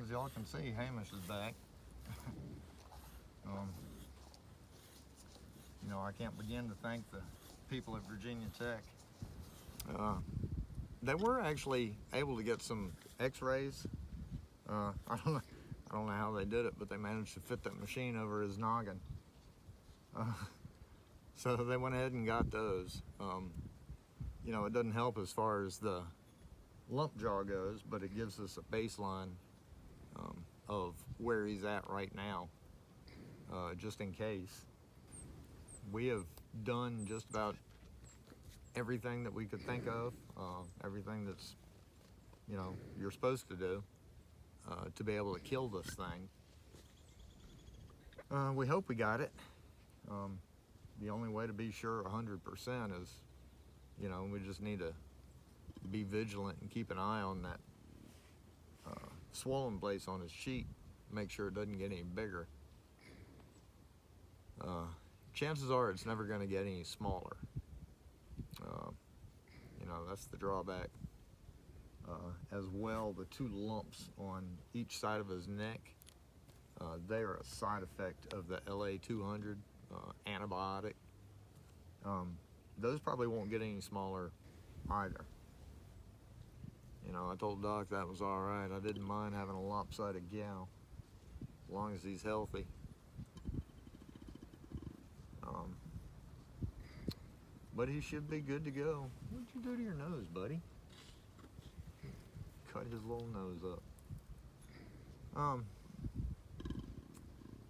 as y'all can see, Hamish is back. um, I can't begin to thank the people at Virginia Tech. They were actually able to get some x-rays. I don't know how they did it, but they managed to fit that machine over his noggin. So they went ahead and got those. It doesn't help as far as the lump jaw goes, but it gives us a baseline of where he's at right now, just in case. We have done just about everything that we could think of, everything that's, you're supposed to do to be able to kill this thing. We hope we got it. The only way to be sure 100% is, we just need to be vigilant and keep an eye on that swollen place on his cheek, make sure it doesn't get any bigger. Chances are it's never going to get any smaller. That's the drawback. As well, the two lumps on each side of his neck, they are a side effect of the LA-200 antibiotic. Those probably won't get any smaller either. I told Doc that was all right. I didn't mind having a lopsided gal, as long as he's healthy. But he should be good to go. What'd you do to your nose, buddy? Cut his little nose up.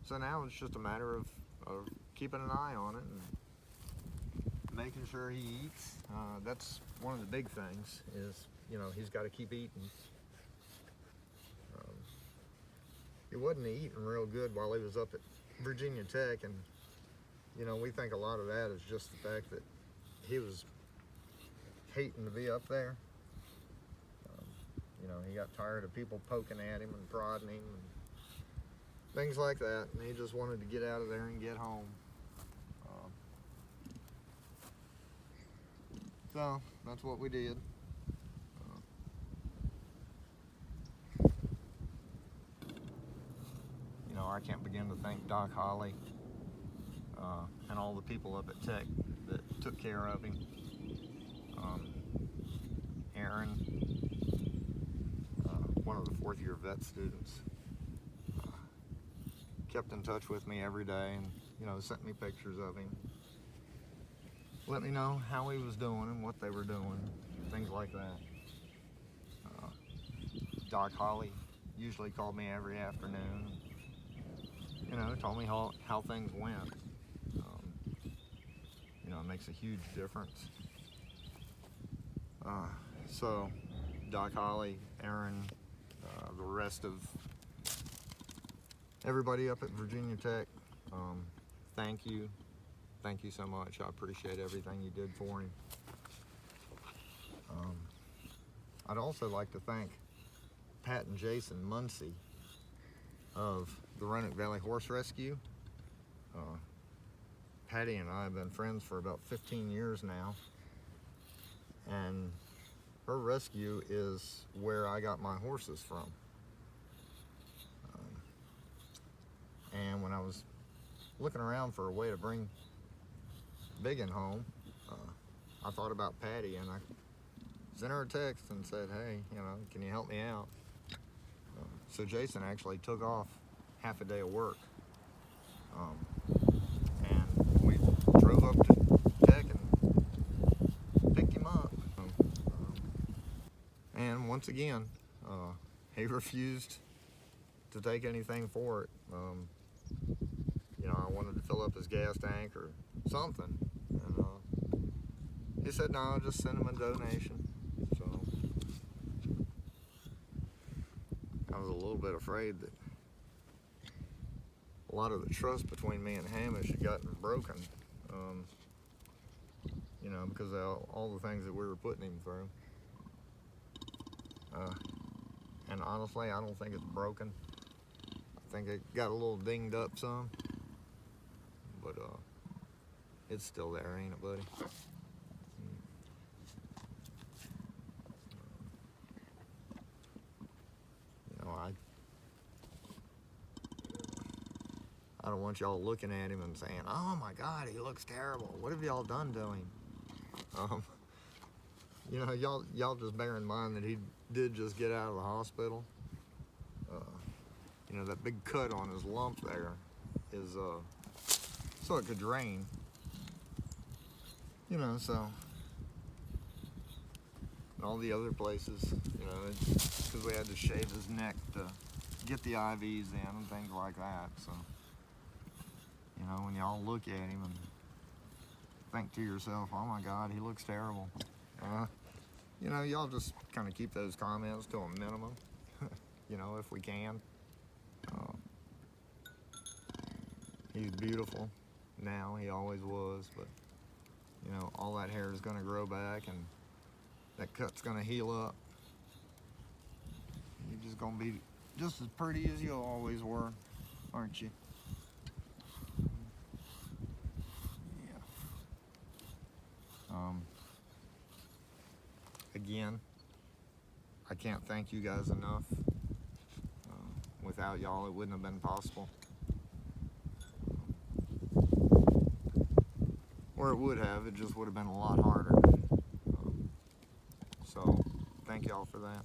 So now it's just a matter of keeping an eye on it and making sure he eats. That's one of the big things is, he's got to keep eating. He wasn't eating real good while he was up at Virginia Tech, and we think a lot of that is just the fact that he was hating to be up there. He got tired of people poking at him and prodding him and things like that, and he just wanted to get out of there and get home. So that's what we did. I can't begin to thank Doc Holly and all the people up at Tech that took care of him. Aaron, one of the fourth-year vet students, kept in touch with me every day and, sent me pictures of him. Let me know how he was doing and what they were doing, things like that. Doc Holly usually called me every afternoon, told me how things went. It makes a huge difference. So Doc Holly, Aaron, the rest of everybody up at Virginia Tech, thank you. Thank you so much. I appreciate everything you did for him. I'd also like to thank Pat and Jason Muncie of the Roanoke Valley Horse Rescue. Patty and I have been friends for about 15 years now, and her rescue is where I got my horses from. And when I was looking around for a way to bring Biggin home, I thought about Patty, and I sent her a text and said, hey, can you help me out? So Jason actually took off half a day of work, and we drove up to Tech and picked him up. And once again, he refused to take anything for it. I wanted to fill up his gas tank or something, and he said, no, I'll just send him a donation. So I was a little bit afraid that a lot of the trust between me and Hamish had gotten broken, because of all the things that we were putting him through. And honestly, I don't think it's broken. I think it got a little dinged up some, but it's still there, ain't it, buddy? I don't want y'all looking at him and saying, "Oh my God, he looks terrible. What have y'all done to him?" You know, y'all just bear in mind that he did just get out of the hospital. You know, that big cut on his lump there is so it could drain. You know, so all the other places, you know, because we had to shave his neck to get the IVs in and things like that. So, you know, when y'all look at him and think to yourself, "Oh my God, he looks terrible," you know, y'all just kind of keep those comments to a minimum, you know, if we can. He's beautiful now, he always was, but, you know, all that hair is going to grow back and that cut's going to heal up. You're just going to be just as pretty as you always were, aren't you? Yeah. Again, I can't thank you guys enough. Without y'all, it wouldn't have been possible. Or it would have, it just would have been a lot harder. So, thank y'all for that.